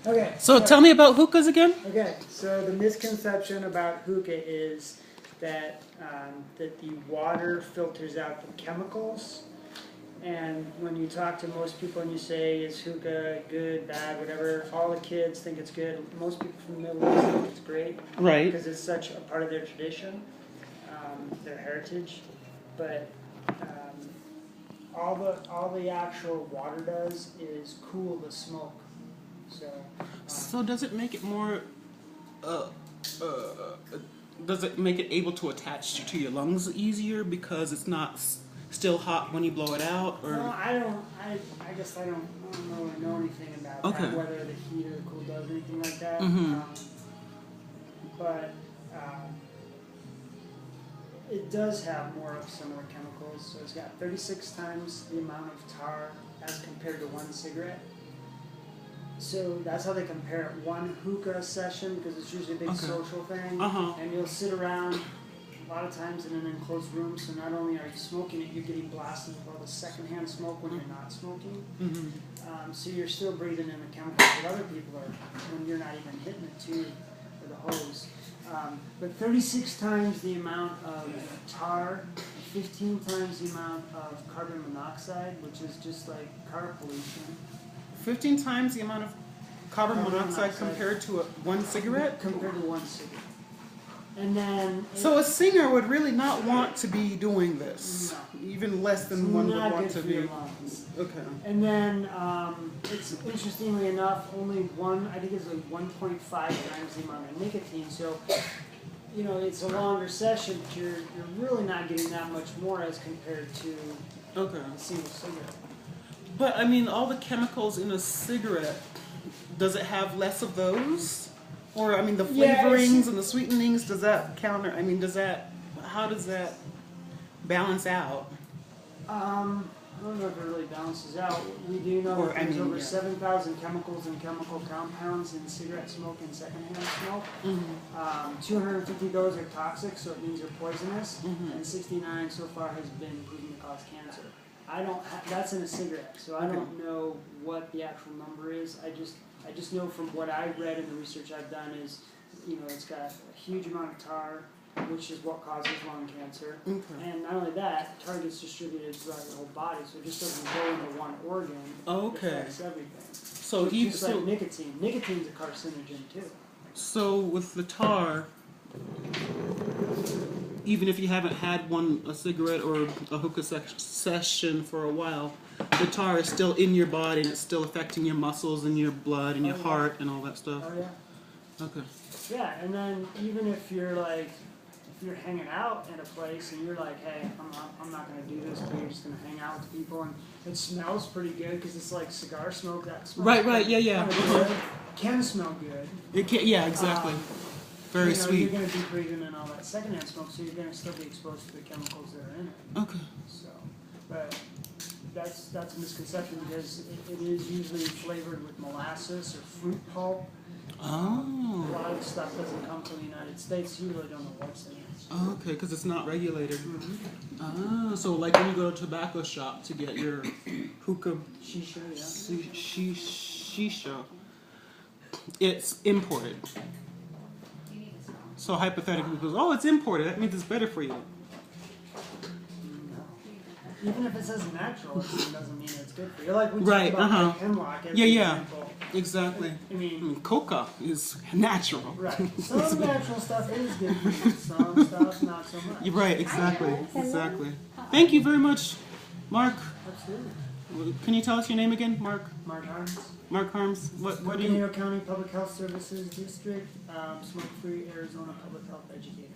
Okay. So tell me about hookahs again. Okay, so the misconception about hookah is that that the water filters out the chemicals. And when you talk to most people and you say, is hookah good, bad, whatever, all the kids think it's good. Most people from the Middle East think it's great. Right. Because it's such a part of their tradition, their heritage. But all the actual water does is cool the smoke. So does it make it more, does it make it able to attach to your lungs easier because it's not still hot when you blow it out? Or? No, I don't. I guess I don't really know anything about that, whether the heat or the cool does anything like that. But it does have more of similar chemicals. So it's got 36 times the amount of tar as compared to one cigarette. So that's how they compare it. One hookah session, because it's usually a big social thing, and you'll sit around a lot of times in an enclosed room, so not only are you smoking it, you're getting blasted with all the secondhand smoke when you're not smoking. So you're still breathing in the chemicals that other people are when you're not even hitting the tube or the hose. But 36 times the amount of tar, 15 times the amount of carbon monoxide, which is just like car pollution. 15 times the amount of carbon monoxide compared to one cigarette? Compared to one cigarette. And then... So a singer would really not want to be doing this? No. Even less than one would want to be? Okay. And then, it's interestingly enough, only I think it's like 1.5 times the amount of nicotine. So, you know, it's a longer session, but you're really not getting that much more as compared to a single cigarette. But, I mean, all the chemicals in a cigarette, does it have less of those? Or, I mean, the flavorings and the sweetenings, does that counter, I mean, how does that balance out? I don't know if it really balances out. We do know that there's over 7,000 chemicals and chemical compounds in cigarette smoke and secondhand smoke. 250 of those are toxic, so it means they're poisonous, and 69 so far has been proven to cause cancer. That's in a cigarette, so I don't know what the actual number is. I just know from what I read and the research I've done is, you know, it's got a huge amount of tar, which is what causes lung cancer. And not only that, tar gets distributed throughout your whole body, so it just doesn't go into one organ. It affects everything. So just like nicotine. Nicotine's a carcinogen too. So with the tar, even if you haven't had a cigarette or a hookah session for a while, the tar is still in your body and it's still affecting your muscles and your blood and your heart and all that stuff. Oh yeah. Okay. Yeah, and then even if you're hanging out at a place and you're like, hey, I'm not going to do this, but you're just going to hang out with people, and it smells pretty good because it's like cigar smoke. That smells yeah. Good. Can smell good. It can, yeah, exactly. Very sweet. You're going to be breathing in all that secondhand smoke, so you're going to still be exposed to the chemicals that are in it. Okay. So, but that's a misconception because it is usually flavored with molasses or fruit pulp. Oh. A lot of the stuff doesn't come from the United States. You really don't know what's in it. Okay, because it's not regulated. So like when you go to a tobacco shop to get your hookah, shisha, it's imported. So hypothetically, because it's imported, that means it's better for you. Even if it says natural, it doesn't mean it's good for you. Like we talked about hemlock. Example. Exactly. I mean, coca is natural. Right. Some natural stuff is good for you. Some stuff not so much. You're right. Exactly. Exactly. Thank you very much, Mark. Absolutely. Can you tell us your name again, Mark? Mark Harms. Mark Harms. What do you? Coconino County Public Health Services District, smoke-free Arizona public health educator.